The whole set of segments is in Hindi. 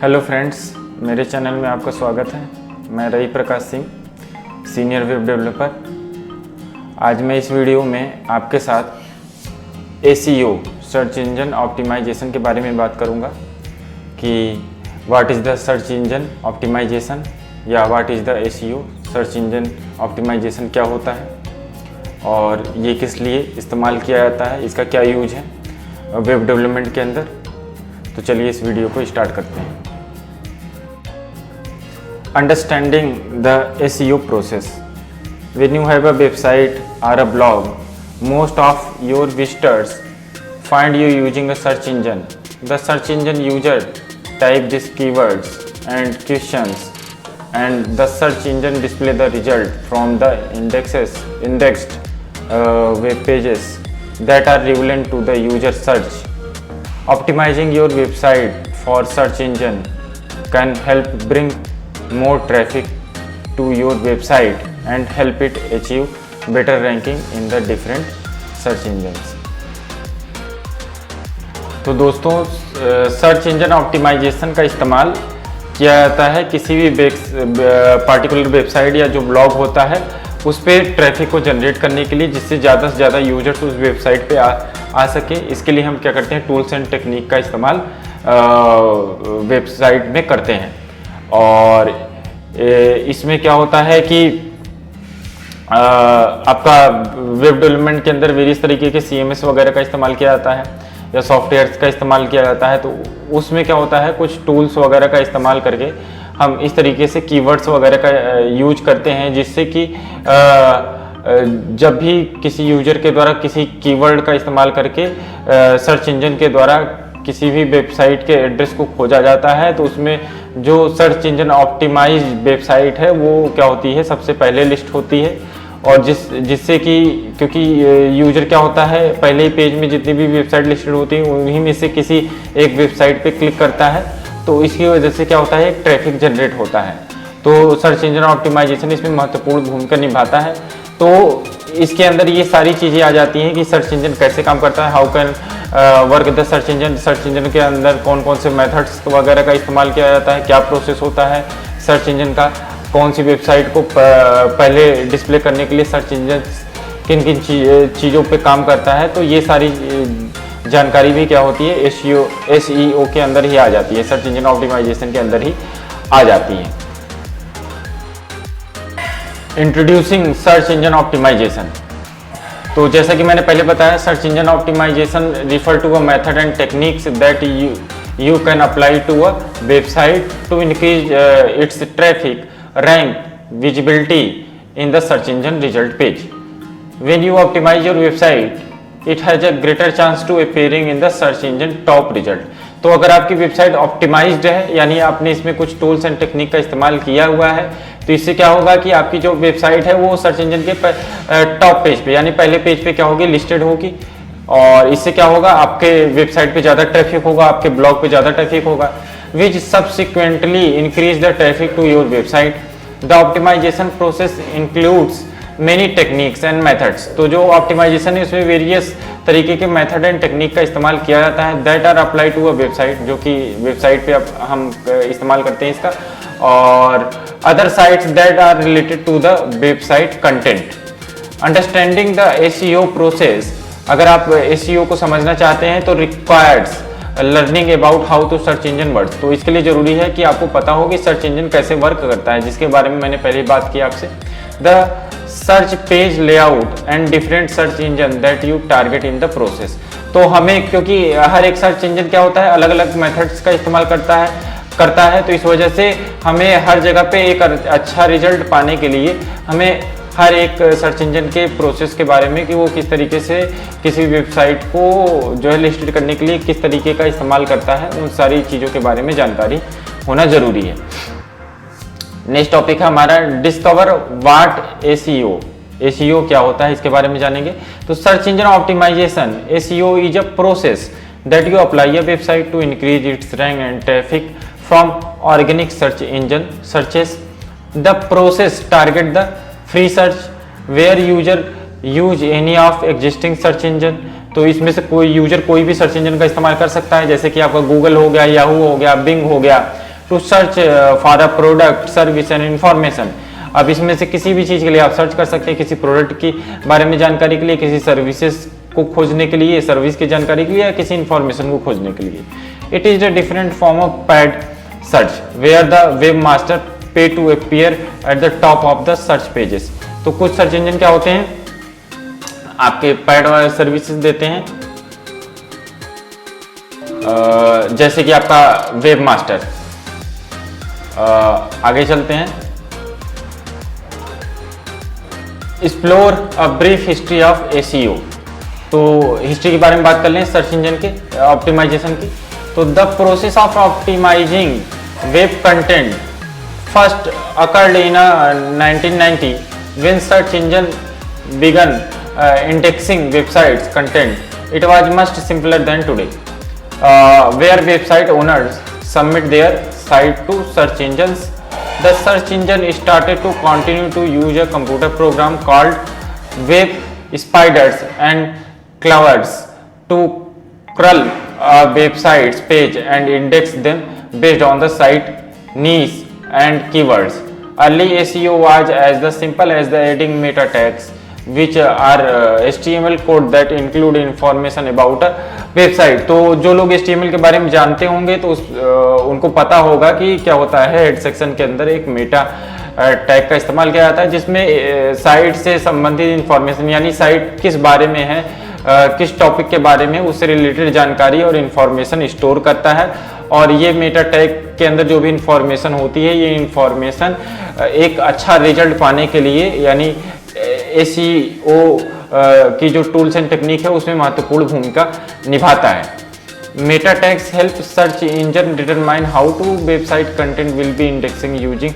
हेलो फ्रेंड्स, मेरे चैनल में आपका स्वागत है। मैं Ravi Prakash Singh, senior web developer. आज मैं इस वीडियो में आपके साथ SEO सर्च इंजन ऑप्टिमाइजेशन के बारे में बात करूंगा कि what is the search engine optimization या what is the SEO search engine optimization क्या होता है और ये किस लिए इस्तेमाल किया जाता है, इसका क्या यूज है वेब डेवलपमेंट के अंदर। तो चलिए इस वीडियो को स्टार्ट करते हैं। Understanding the SEO process. When you have a website or a blog, most of your visitors find you using a search engine. The search engine user type these keywords and questions, and the search engine display the result from the indexed web pages that are relevant to the user search. Optimizing your website for search engine can help bring more traffic to your website and help it achieve better ranking in the different search engines. तो दोस्तों, सर्च इंजन ऑप्टिमाइजेशन का इस्तेमाल किया जाता है किसी भी पार्टिकुलर वेबसाइट या जो ब्लॉग होता है उस पर ट्रैफिक को जनरेट करने के लिए, जिससे ज़्यादा से ज़्यादा यूजर्स उस वेबसाइट पे आ सके। इसके लिए हम क्या करते हैं, टूल्स एंड टेक्निक का इस्तेमाल वेबसाइट में करते हैं। और इसमें क्या होता है कि आपका वेब डेवलपमेंट के अंदर वेरियस तरीके के CMS वगैरह का इस्तेमाल किया जाता है या सॉफ्टवेयर्स का इस्तेमाल किया जाता है। तो उसमें क्या होता है, कुछ टूल्स वगैरह का इस्तेमाल करके हम इस तरीके से कीवर्ड्स वगैरह का यूज करते हैं, जिससे कि जब भी किसी यूजर के द्वारा किसी कीवर्ड का इस्तेमाल करके सर्च इंजन के द्वारा किसी भी वेबसाइट के एड्रेस को खोजा जाता है, तो उसमें जो सर्च इंजन ऑप्टिमाइज वेबसाइट है वो क्या होती है, सबसे पहले लिस्ट होती है। और जिससे कि क्योंकि यूजर क्या होता है, पहले ही पेज में जितनी भी वेबसाइट लिस्टेड होती है उन्हीं में से किसी एक वेबसाइट पे क्लिक करता है, तो इसकी वजह से क्या होता है, एक ट्रैफिक जनरेट होता है। तो सर्च इंजन ऑप्टिमाइजेशन इसमें महत्वपूर्ण भूमिका निभाता है। तो इसके अंदर ये सारी चीज़ें आ जाती हैं कि सर्च इंजन कैसे काम करता है, how can work the search engine के अंदर कौन कौन से मेथड्स वगैरह का इस्तेमाल किया जाता है, क्या प्रोसेस होता है सर्च इंजन का, कौन सी वेबसाइट को पहले डिस्प्ले करने के लिए सर्च इंजन किन किन चीज़ों पे काम करता है। तो ये सारी जानकारी भी क्या होती है, SEO के अंदर ही आ जाती है, सर्च इंजन ऑप्टिमाइजेशन के अंदर ही आ जाती है। Introducing search engine optimisation. तो जैसा कि मैंने पहले बताया, search engine optimisation refer to a method and techniques that you can apply to a website to increase its traffic, rank, visibility in the search engine result page. When you optimize your website, it has a greater chance to appearing in the search engine top result. तो अगर आपकी वेबसाइट ऑप्टिमाइज्ड है, यानी आपने इसमें कुछ टूल्स एंड टेक्निक का इस्तेमाल किया हुआ है, तो इससे क्या होगा कि आपकी जो वेबसाइट है वो सर्च इंजन के टॉप पेज पे यानी पहले पेज पे क्या होगी, लिस्टेड होगी। और इससे क्या होगा, आपके वेबसाइट पे ज़्यादा ट्रैफिक होगा, आपके ब्लॉग पे ज़्यादा ट्रैफिक होगा, which subsequently increase the traffic to your website. The optimisation process includes many techniques and methods. तो जो ऑप्टिमाइजेशन है उसमें वेरियस तरीके के मेथड एंड टेक्निक का इस्तेमाल किया जाता है, that are apply to a website, जो कि वेबसाइट पे हम इस्तेमाल करते हैं इसका, और other sites that are related to the website content. Understanding the SEO process. अगर आप SEO को समझना चाहते हैं तो requires learning about how to search engine work. तो इसके लिए जरूरी है कि आपको पता हो कि सर्च इंजन कैसे वर्क करता है, जिसके बारे में मैंने पहले ही बात की आपसे। The search page layout and different search engine that you target in the process. तो हमें, क्योंकि हर एक सर्च इंजन क्या होता है, अलग अलग मेथड्स का इस्तेमाल करता है, तो इस वजह से हमें हर जगह पे एक अच्छा रिजल्ट पाने के लिए हमें हर एक सर्च इंजन के प्रोसेस के बारे में, कि वो किस तरीके से किसी वेबसाइट को जो है लिस्टेड करने के लिए किस तरीके का इस्तेमाल करता है, उन सारी चीज़ों के बारे में जानकारी होना जरूरी है। नेक्स्ट टॉपिक है हमारा डिस्कवर व्हाट SEO क्या होता है, इसके बारे में जानेंगे। तो search engine optimisation SEO is a process that you apply a website to increase its rank and traffic from organic search engine searches. The process target the free search where user use any of existing search engine. तो इसमें से कोई यूजर कोई भी सर्च इंजन का इस्तेमाल कर सकता है, जैसे कि आपका गूगल हो गया, याहू हो गया, बिंग हो गया, to search for a product service and information. अब इसमें से किसी भी चीज़ के लिए आप सर्च कर सकते हैं, किसी प्रोडक्ट की बारे में जानकारी के लिए, किसी सर्विसेज को खोजने के लिए, सर्विस की जानकारी के लिए, या किसी इंफॉर्मेशन को खोजने के लिए। It is the different form of paid search where the web master pay to appear at the top of the search pages. तो कुछ सर्च इंजन क्या होते हैं, आपके पैड सर्विसेज देते हैं, जैसे कि आपका वेब मास्टर। आगे चलते हैं, explore a brief history of ACO. तो हिस्ट्री के बारे में बात कर लें सर्च इंजन के ऑप्टिमाइजेशन की। तो the process of optimising web content first occurred in 1990 when search engine began indexing websites content. It was much simpler than today, where website owners submit their site to search engines. The search engine started to continue to use a computer program called web spiders and crawlers to crawl a website's page and index them based on the site niche and keywords. Early SEO was as simple as adding meta tags, which are HTML code that include information about a website. तो जो लोग HTML के बारे में जानते होंगे तो उनको पता होगा कि क्या होता है। हेड सेक्शन के अंदर एक मेटा टैग का इस्तेमाल किया जाता है, जिसमें साइट से संबंधित इंफॉर्मेशन, यानी साइट किस बारे में है, किस टॉपिक के बारे में, उससे रिलेटेड जानकारी और इंफॉर्मेशन स्टोर करता है। और ये मेटा टैग के अंदर जो भी इंफॉर्मेशन होती है, ये इंफॉर्मेशन एक अच्छा रिजल्ट पाने के लिए, यानी SEO की जो टूल्स एंड टेक्निक है उसमें महत्वपूर्ण भूमिका निभाता है। Meta tags help search engine determine how to website content will be indexing using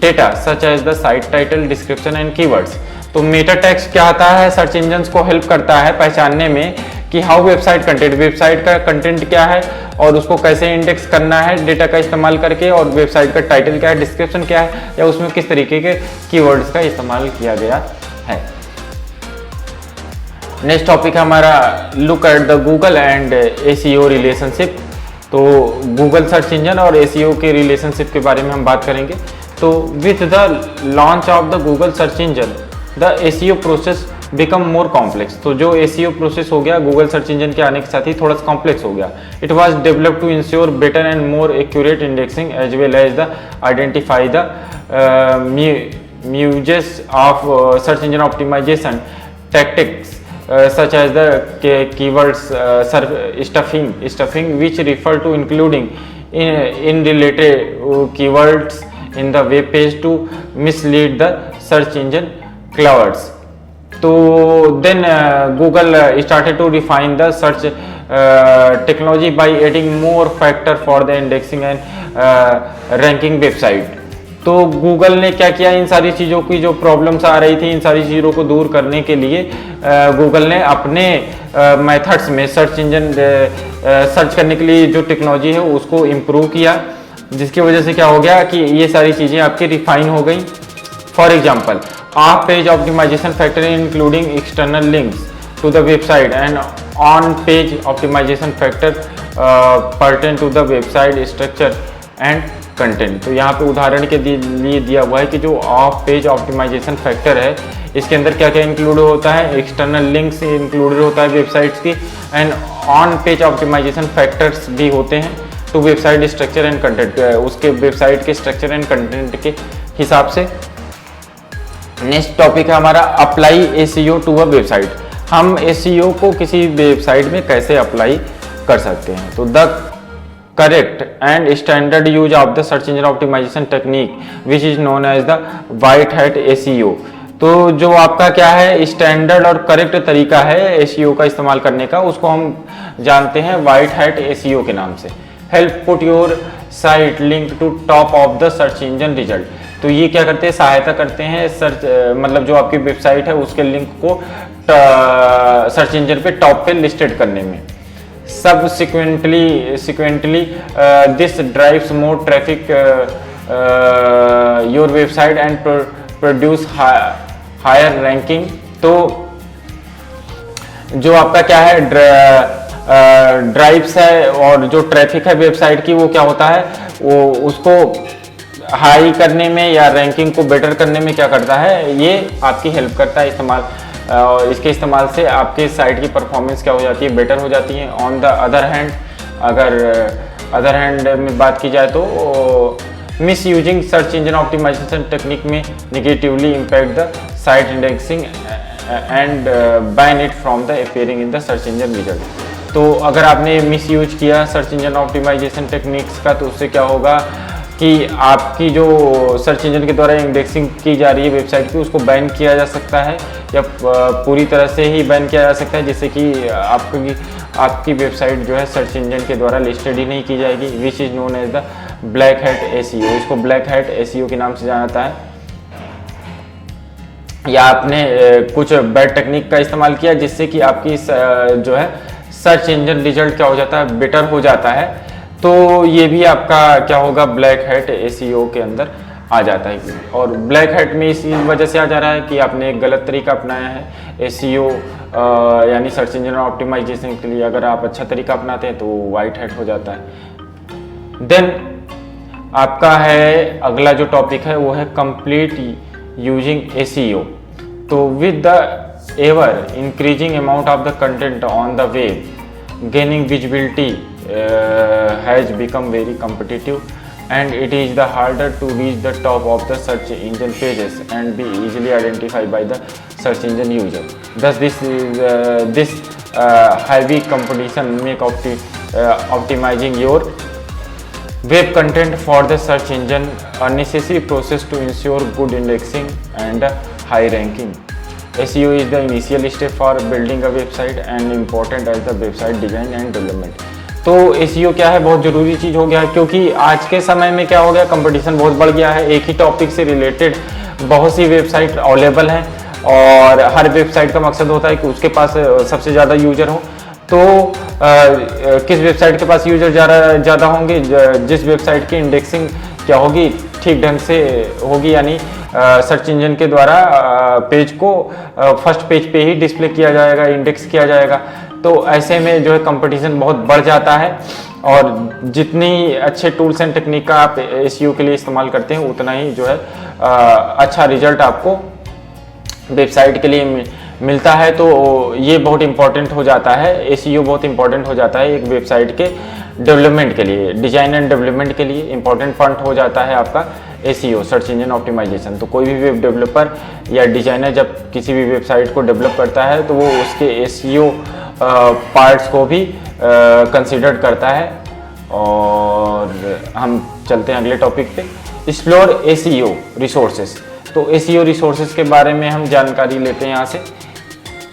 data such as the site title, description and keywords. तो मेटा टैग्स क्या आता है, सर्च इंजन को हेल्प करता है पहचानने में कि हाउ वेबसाइट कंटेंट, वेबसाइट का कंटेंट क्या है और उसको कैसे इंडेक्स करना है डेटा का इस्तेमाल करके, और वेबसाइट का टाइटल क्या है, डिस्क्रिप्शन क्या है, या उसमें किस तरीके के कीवर्ड्स का इस्तेमाल किया गया है। नेक्स्ट टॉपिक है हमारा look at the Google and SEO relationship. तो गूगल सर्च इंजन और SEO के रिलेशनशिप के बारे में हम बात करेंगे। तो with the launch of the Google search engine the SEO process become more complex. तो जो SEO प्रोसेस हो गया गूगल सर्च इंजन के आने के साथ ही थोड़ा सा कॉम्प्लेक्स हो गया। It was developed to ensure better and more accurate indexing as well as the identify the uses of search engine optimization tactics such as the keywords stuffing, which refer to including in related keywords in the web page to mislead the search engine crawlers. So then Google started to refine the search technology by adding more factor for the indexing and ranking website. तो गूगल ने क्या किया, इन सारी चीज़ों की जो प्रॉब्लम्स आ रही थी, इन सारी चीज़ों को दूर करने के लिए गूगल ने अपने मेथड्स में सर्च इंजन सर्च करने के लिए जो टेक्नोलॉजी है उसको इम्प्रूव किया, जिसकी वजह से क्या हो गया कि ये सारी चीज़ें आपकी रिफाइन हो गई। For example, off page optimisation factor including external links to the website and on page optimisation factor pertain to the website structure and content. तो यहाँ पे उदाहरण के लिए दिया हुआ है कि जो ऑफ पेज ऑप्टिमाइजेशन फैक्टर है इसके अंदर क्या क्या इंक्लूड होता है, एक्सटर्नल लिंक्स इंक्लूडेड होता है वेबसाइट्स की, and on page optimisation factors भी होते हैं to website structure and content, उसके वेबसाइट के स्ट्रक्चर एंड कंटेंट के हिसाब से। नेक्स्ट टॉपिक है हमारा apply SEO to a website. हम SEO को किसी वेबसाइट में कैसे अप्लाई कर सकते हैं। तो the correct and standard use of the search engine optimization technique which is known as the white hat SEO। तो जो आपका क्या है स्टैंडर्ड और करेक्ट तरीका है SEO का इस्तेमाल करने का, उसको हम जानते हैं व्हाइट हैट SEO के नाम से। Help put your site link to top of the search engine result. तो ये क्या करते हैं, सहायता करते हैं सर्च मतलब जो आपकी वेबसाइट है उसके लिंक को सर्च इंजन पे टॉप पे लिस्टेड करने में। Subsequently, this drives more traffic your website and produce higher ranking। तो जो आपका क्या है ड्राइव्स है और जो ट्रैफिक है वेबसाइट की, वो क्या होता है, वो उसको हाई करने में या रैंकिंग को बेटर करने में क्या करता है, ये आपकी हेल्प करता है इस्तेमाल। इसके इस्तेमाल से आपके साइट की परफॉर्मेंस क्या हो जाती है, बेटर हो जाती है। ऑन द अदर हैंड, अगर अदर हैंड में बात की जाए तो misusing search engine optimisation technique में negatively impact the site indexing and ban it from the appearing in the search engine result. तो अगर आपने मिस यूज किया सर्च इंजन ऑप्टिमाइजेशन टेक्निक्स का, तो उससे क्या होगा कि आपकी जो सर्च इंजन के द्वारा इंडेक्सिंग की जा रही है वेबसाइट की, उसको बैन किया जा सकता है या पूरी तरह से ही बैन किया जा सकता है, जिससे कि आपकी वेबसाइट जो है सर्च इंजन के द्वारा लिस्टेड ही नहीं की जाएगी, which is known as the black hat SEO. इसको ब्लैक हैट एसईओ के नाम से जाना जाता है। या आपने कुछ बैड टेक्निक का इस्तेमाल किया जिससे कि आपकी जो है सर्च इंजन रिजल्ट क्या हो जाता है, बेटर हो जाता है, तो ये भी आपका क्या होगा, ब्लैक हैट एसईओ के अंदर आ जाता है। और ब्लैक हैट में इसी वजह से आ जा रहा है कि आपने एक गलत तरीका अपनाया है एसईओ यानी सर्च इंजन ऑप्टिमाइजेशन के लिए। अगर आप अच्छा तरीका अपनाते हैं तो वाइट हैट हो जाता है। देन आपका है अगला जो टॉपिक है वो है कंप्लीट यूजिंग एसईओ। तो with the ever increasing amount of the content on the web, gaining visibility has become very competitive and it is the harder to reach the top of the search engine pages and be easily identified by the search engine user. Thus this heavy competition make optimizing your web content for the search engine a necessary process to ensure good indexing and high ranking. SEO is the initial step for building a website and important as the website design and development. तो SEO क्या है, बहुत ज़रूरी चीज़ हो गया है, क्योंकि आज के समय में क्या हो गया, कंपटीशन बहुत बढ़ गया है। एक ही टॉपिक से रिलेटेड बहुत सी वेबसाइट अवेलेबल हैं और हर वेबसाइट का मकसद होता है कि उसके पास सबसे ज़्यादा यूजर हो। तो किस वेबसाइट के पास यूजर ज़्यादा होंगे, जिस वेबसाइट की इंडेक्सिंग क्या होगी, ठीक ढंग से होगी, यानी सर्च इंजन के द्वारा पेज को फर्स्ट पेज पे ही डिस्प्ले किया जाएगा, इंडेक्स किया जाएगा। तो ऐसे में जो है कंपटीशन बहुत बढ़ जाता है और जितनी अच्छे टूल्स एंड टेक्निक का आप एसईओ के लिए इस्तेमाल करते हैं, उतना ही जो है अच्छा रिजल्ट आपको वेबसाइट के लिए मिलता है। तो ये बहुत इंपॉर्टेंट हो जाता है, एसईओ बहुत इंपॉर्टेंट हो जाता है एक वेबसाइट के डेवलपमेंट के लिए, डिजाइन एंड डेवलपमेंट के लिए इंपॉर्टेंट पॉइंट हो जाता है आपका एसईओ, सर्च इंजन ऑप्टिमाइजेशन। तो कोई भी वेब डेवलपर या डिजाइनर जब किसी भी वेबसाइट को डेवलप करता है तो वो उसके एसईओ पार्ट्स को भी कंसिडर करता है। और हम चलते हैं अगले टॉपिक पे, एक्सप्लोर एसईओ रिसोर्सेज। तो एसईओ रिसोर्सेज के बारे में हम जानकारी लेते हैं यहाँ से।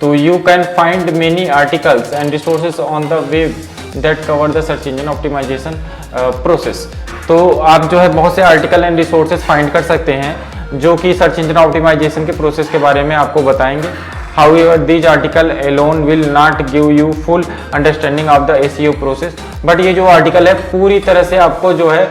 तो you can find many articles and resources on the web that cover the search engine optimisation process. तो आप जो है बहुत से आर्टिकल एंड रिसोर्सेज फाइंड कर सकते हैं जो कि सर्च इंजन ऑप्टिमाइजेशन के प्रोसेस के बारे में आपको बताएंगे। However, these article alone will not give you full understanding of the SEO process. But ये जो आर्टिकल है पूरी तरह से आपको जो है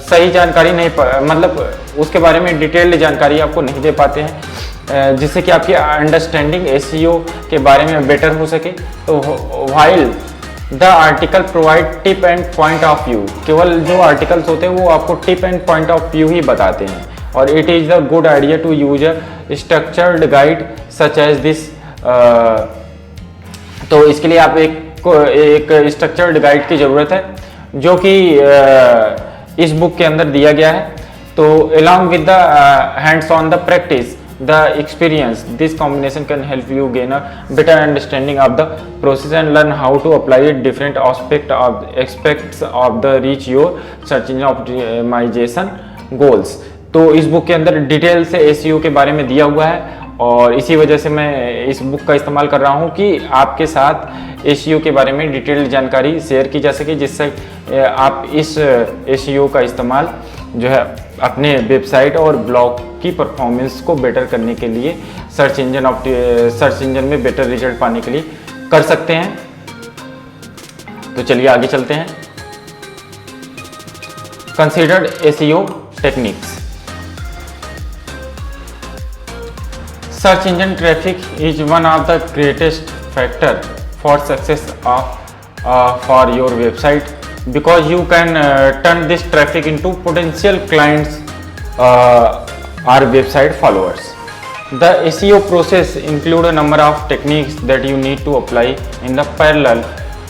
सही जानकारी नहीं, मतलब उसके बारे में डिटेल्ड जानकारी आपको नहीं दे पाते हैं, जिससे कि आपकी अंडरस्टैंडिंग SEO के बारे में बेटर हो सके। तो while the article provide tip and point of view, केवल जो आर्टिकल्स होते हैं वो आपको tip and point of view ही बताते हैं। और it is the good idea to use a structured guide such as this. तो इसके लिए आप एक स्ट्रक्चर्ड गाइड की ज़रूरत है जो कि इस बुक के अंदर दिया गया है। तो along with the hands-on the practice, the experience, this combination can help you gain a better understanding of the process and learn how to apply it different aspects of the reach your search engine optimization goals। तो इस बुक के अंदर डिटेल से एसईओ के बारे में दिया हुआ है और इसी वजह से मैं इस बुक का इस्तेमाल कर रहा हूँ कि आपके साथ एसईओ के बारे में डिटेल्ड जानकारी शेयर की जा सके, जिससे आप इस एसईओ का इस्तेमाल जो है अपने वेबसाइट और ब्लॉग की परफॉर्मेंस को बेटर करने के लिए सर्च इंजन में बेटर रिजल्ट पाने के लिए कर सकते हैं। तो चलिए आगे चलते हैं। Considered SEO techniques. Search engine traffic is one of the greatest factor for success for your website, because you can turn this traffic into potential clients or website followers. The SEO process include a number of techniques that you need to apply in the parallel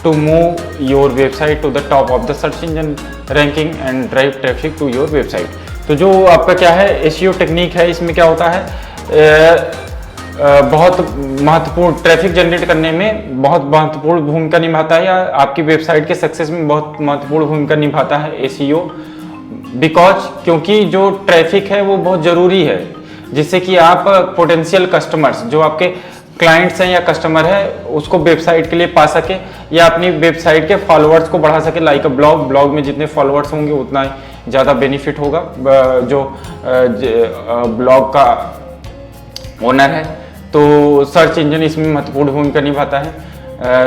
to move your website to the top of the search engine ranking and drive traffic to your website. तो जो आपका क्या है SEO टेक्निक है, इसमें क्या होता है, बहुत महत्वपूर्ण ट्रैफिक जनरेट करने में बहुत महत्वपूर्ण भूमिका निभाता है, या आपकी वेबसाइट के सक्सेस में बहुत महत्वपूर्ण भूमिका निभाता है SEO, क्योंकि जो ट्रैफिक है वो बहुत ज़रूरी है, जिससे कि आप पोटेंशियल कस्टमर्स, जो आपके क्लाइंट्स हैं या कस्टमर है, उसको वेबसाइट के लिए पा सके, या अपनी वेबसाइट के फॉलोअर्स को बढ़ा सके। लाइक अ ब्लॉग में जितने फॉलोअर्स होंगे उतना ही ज़्यादा बेनिफिट होगा जो ब्लॉग का ओनर है। तो सर्च इंजन इसमें महत्वपूर्ण भूमिका निभाता है।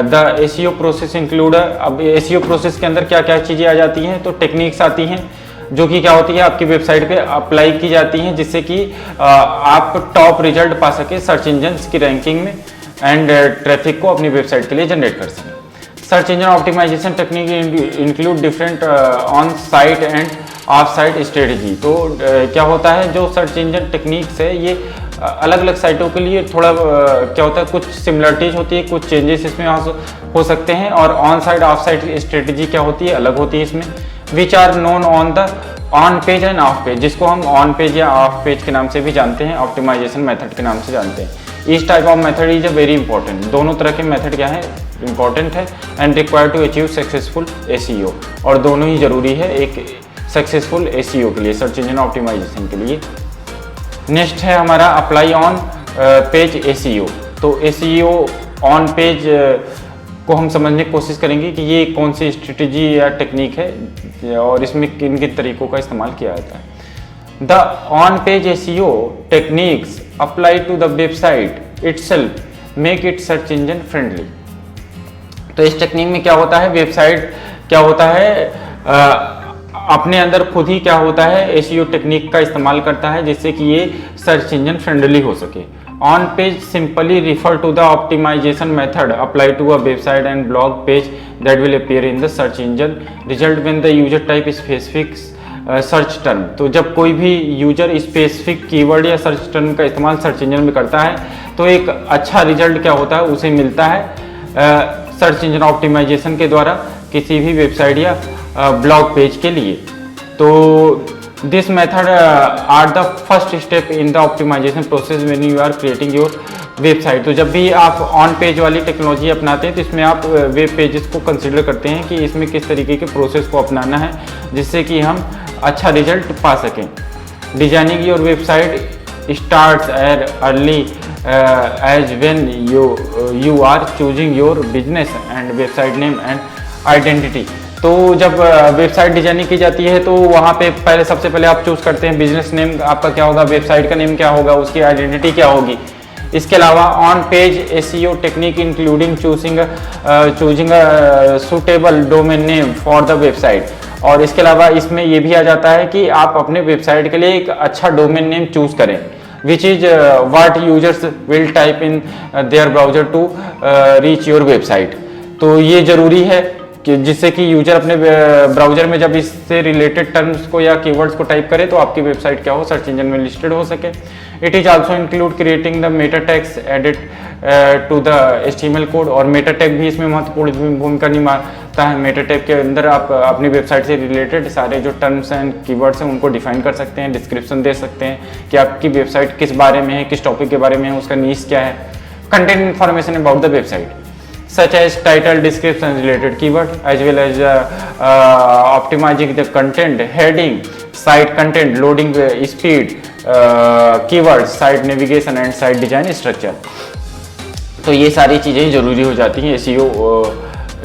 द SEO प्रोसेस इंक्लूड, अब SEO प्रोसेस के अंदर क्या क्या चीज़ें आ जाती हैं, तो टेक्निक्स आती हैं जो कि क्या होती है आपकी वेबसाइट पे अप्लाई की जाती हैं, जिससे कि आप टॉप रिजल्ट पा सके सर्च इंजन की रैंकिंग में एंड ट्रैफिक को अपनी वेबसाइट के लिए जनरेट कर सकें। Search engine optimisation technique include different on site and off site strategy. तो क्या होता है, जो सर्च इंजन टेक्निक्स है ये अलग अलग साइटों के लिए थोड़ा क्या होता है, कुछ सिमिलरिटीज होती है, कुछ चेंजेस इसमें हो सकते हैं, और on site off site strategy क्या होती है, अलग होती है इसमें। Which are known on the on page and off page, जिसको हम ऑन पेज या ऑफ पेज के नाम से भी जानते हैं, ऑप्टिमाइजेशन मेथड के नाम से जानते हैं। इस type of method is a very important, दोनों तरह के मेथड क्या है, इंपॉर्टेंट है and require to achieve successful SEO, और दोनों ही जरूरी है एक सक्सेसफुल SEO के लिए, सर्च इंजन ऑप्टिमाइजेशन के लिए। नेक्स्ट है हमारा अप्लाई ऑन पेज SEO। तो SEO ऑन पेज को हम समझने की कोशिश करेंगे कि ये कौन सी स्ट्रेटजी या टेक्निक है और इसमें किन किन तरीकों का इस्तेमाल किया जाता है। The on page SEO techniques apply to the website itself make it search engine friendly. तो इस टेक्निक में क्या होता है, वेबसाइट क्या होता है अपने अंदर खुद ही क्या होता है SEO टेक्निक का इस्तेमाल करता है, जिससे कि ये सर्च इंजन फ्रेंडली हो सके। On page simply refer to the optimisation method apply to a website and blog page that will appear in the search engine result when the user type specific search term. तो जब कोई भी यूजर स्पेसिफिक कीवर्ड या सर्च टर्म का इस्तेमाल सर्च इंजन में करता है तो एक अच्छा रिजल्ट क्या होता है उसे मिलता है सर्च इंजन ऑप्टिमाइजेशन के द्वारा किसी भी वेबसाइट या ब्लॉग पेज के लिए। तो this method are the first step in the optimisation process when you are creating your website. तो जब भी आप ऑन पेज वाली टेक्नोलॉजी अपनाते हैं तो इसमें आप वेब पेजेस को कंसिडर करते हैं कि इसमें किस तरीके के प्रोसेस को अपनाना है जिससे कि हम अच्छा रिजल्ट पा सकें। Designing your website starts as early as when you are choosing your business and website name and identity. तो जब वेबसाइट डिजाइनिंग की जाती है तो वहाँ पे सबसे पहले आप चूज करते हैं बिजनेस नेम आपका क्या होगा, वेबसाइट का नेम क्या होगा, उसकी आइडेंटिटी क्या होगी। इसके अलावा on page SEO technique including choosing suitable domain name for the website. और इसके अलावा इसमें ये भी आ जाता है कि आप अपने वेबसाइट के लिए एक अच्छा डोमेन नेम चूज करें which is what users will type in their browser to reach your website. तो ये जरूरी है कि जिससे कि यूजर अपने ब्राउजर में जब इससे रिलेटेड टर्म्स को या कीवर्ड्स को टाइप करे तो आपकी वेबसाइट क्या हो, सर्च इंजन में लिस्टेड हो सके। It is also include creating the meta tags added to the HTML code. और मेटा टैग भी इसमें महत्वपूर्ण भूमिका निभाता है। मेटा टैग के अंदर आप अपनी वेबसाइट से रिलेटेड सारे जो टर्म्स एंड कीवर्ड्स हैं उनको डिफाइन कर सकते हैं, डिस्क्रिप्शन दे सकते हैं कि आपकी वेबसाइट किस बारे में है, किस टॉपिक के बारे में है, उसका नीश क्या है। Content information about the website such as title, description, related keyword, as well as optimizing the content, heading, site content, loading speed, keywords, site navigation and site design structure। तो ये सारी चीज़ें जरूरी हो जाती हैं SEO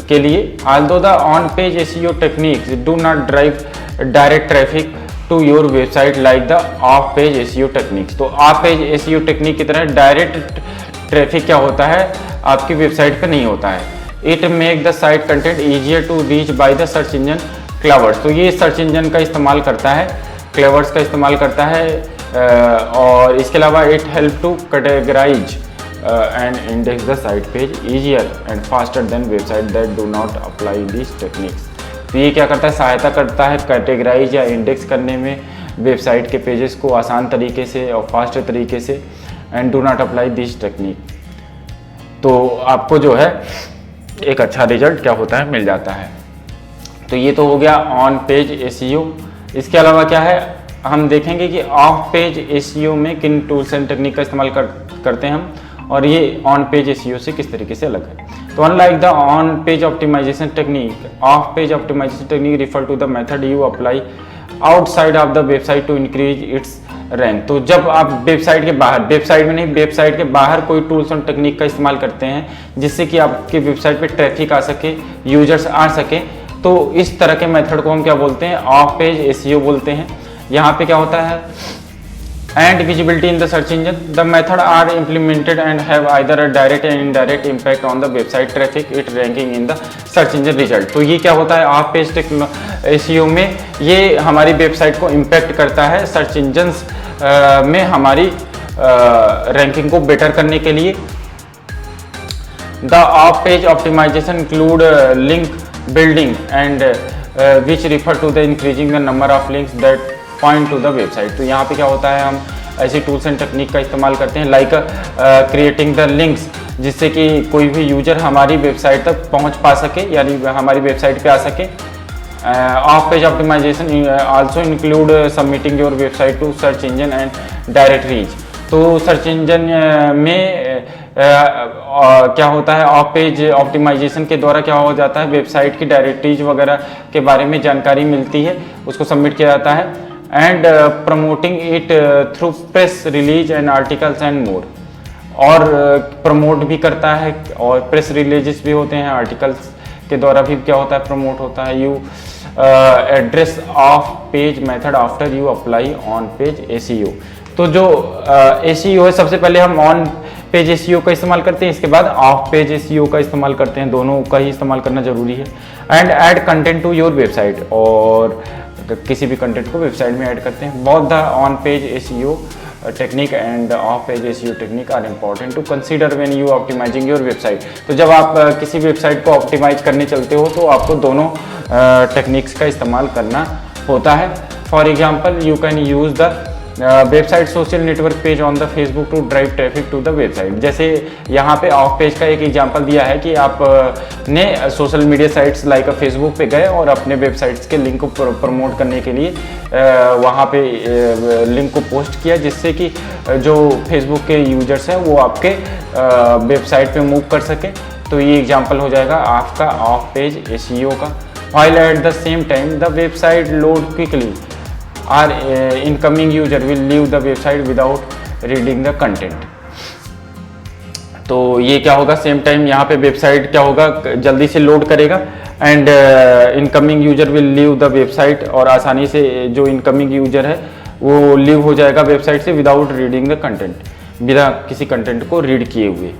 के लिए। Although the on-page SEO techniques do not drive direct traffic to your website like the off-page SEO techniques। तो off-page SEO टेक्निक की तरह डायरेक्ट ट्रैफिक क्या होता है आपकी वेबसाइट पे नहीं होता है। It make the site content easier to reach by the search engine crawlers. तो ये सर्च इंजन का इस्तेमाल करता है, क्लेवर्स का इस्तेमाल करता है। और इसके अलावा it help to categorise and index the site page easier and faster than website that do not apply these techniques। तो ये क्या करता है, सहायता करता है कैटेगराइज या इंडेक्स करने में वेबसाइट के पेजेस को आसान तरीके से और फास्ट तरीके से, and do not apply this technique. तो आपको जो है एक अच्छा रिजल्ट क्या होता है, मिल जाता है। तो ये तो हो गया ऑन पेज एसईओ। इसके अलावा क्या है, हम देखेंगे कि ऑफ पेज एसईओ में किन टूल्स एंड टेक्निक का इस्तेमाल करते हैं हम, और ये ऑन पेज एसईओ से किस तरीके से अलग है। तो unlike the on page optimisation technique, off page optimisation technique refer to the method you apply outside of the website to increase its rank. तो जब आप वेबसाइट के बाहर, वेबसाइट में नहीं, वेबसाइट के बाहर कोई टूल्स और टेक्निक का इस्तेमाल करते हैं जिससे कि आपके वेबसाइट पे ट्रैफिक आ सके, यूजर्स आ सके, तो इस तरह के मेथड को हम क्या बोलते हैं, ऑफ पेज एसईओ बोलते हैं। यहाँ पे क्या होता है, and visibility in the search engine, the method are implemented and have either a direct and indirect impact on the website traffic, it ranking in the search engine result. तो ये क्या होता है, ऑफ पेज एसईओ में ये हमारी वेबसाइट को इम्पैक्ट करता है सर्च इंजन्स में हमारी रैंकिंग को बेटर करने के लिए। The off page optimization include link building and which refer to the increasing the number of links that point to the website. तो यहाँ पे क्या होता है, हम ऐसी टूल्स एंड टेक्निक का इस्तेमाल करते हैं, लाइक क्रिएटिंग द लिंक्स, जिससे कि कोई भी यूजर हमारी वेबसाइट तक पहुँच पा सके, यानी हमारी वेबसाइट पे आ सके। Off page optimization also include submitting your website to search engine and direct reach. तो सर्च इंजन में क्या होता है, ऑफ पेज ऑप्टिमाइजेशन के द्वारा क्या हो जाता है, वेबसाइट की डायरेक्ट रीच वगैरह के बारे में जानकारी मिलती है, उसको सबमिट किया जाता है। And promoting it through press release and articles and more, और प्रमोट भी करता है, और प्रेस रिलीजेस भी होते हैं, आर्टिकल्स के द्वारा भी क्या होता है, प्रमोट होता है। You address of page method after you apply on page SEO. तो जो एसईओ है, सबसे पहले हम ऑन पेज एसईओ का इस्तेमाल करते हैं, इसके बाद ऑफ पेज एसईओ का इस्तेमाल करते हैं, दोनों का ही इस्तेमाल करना जरूरी है। And add content to your website, और किसी भी कंटेंट को वेबसाइट में ऐड करते हैं। Both the on page SEO technique and off page SEO technique are important to consider when you optimizing your website. तो जब आप किसी वेबसाइट को ऑप्टिमाइज करने चलते हो तो आपको दोनों टेक्निक्स का इस्तेमाल करना होता है। For example, you can use the website social network page on the Facebook to drive traffic to the website. जैसे यहाँ पे ऑफ पेज का एक एग्जांपल दिया है कि आप ने social media sites like Facebook पे गए और अपने वेबसाइट्स के लिंक को प्रमोट करने के लिए वहाँ पे लिंक को पोस्ट किया, जिससे कि जो फेसबुक के यूजर्स हैं वो आपके वेबसाइट पे मूव कर सके। तो ये एग्जाम्पल हो जाएगा आपका ऑफ पेज एसईओ का। While at the same time the website load quickly, our incoming user will leave the website without reading the content। तो ये क्या होगा, सेम टाइम यहाँ पे वेबसाइट क्या होगा, जल्दी से लोड करेगा, and incoming user will leave the website, और आसानी से जो इनकमिंग यूजर है वो लीव हो जाएगा वेबसाइट से विदाउट रीडिंग द कंटेंट, बिना किसी कंटेंट को रीड किए हुए,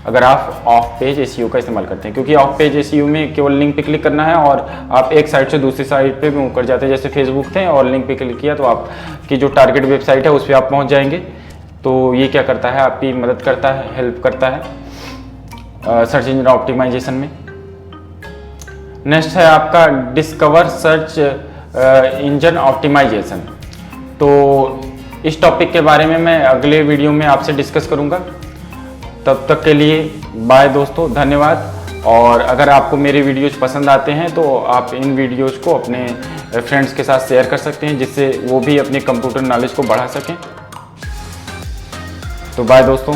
अगर आप ऑफ पेज एसईओ का इस्तेमाल करते हैं। क्योंकि ऑफ पेज एसईओ में केवल लिंक पे क्लिक करना है और आप एक साइट से दूसरी साइट पे मूव कर जाते हैं। जैसे फेसबुक थे और लिंक पे क्लिक किया तो आपकी जो टारगेट वेबसाइट है उस पर आप पहुंच जाएंगे। तो ये क्या करता है, आपकी मदद करता है, हेल्प करता है सर्च इंजन ऑप्टिमाइजेशन में। नेक्स्ट है आपका डिस्कवर सर्च इंजन ऑप्टिमाइजेशन। तो इस टॉपिक के बारे में मैं अगले वीडियो में आपसे डिस्कस करूँगा। तब तक के लिए बाय दोस्तों, धन्यवाद। और अगर आपको मेरे वीडियोज़ पसंद आते हैं तो आप इन वीडियोज़ को अपने फ्रेंड्स के साथ शेयर कर सकते हैं, जिससे वो भी अपने कंप्यूटर नॉलेज को बढ़ा सकें। तो बाय दोस्तों।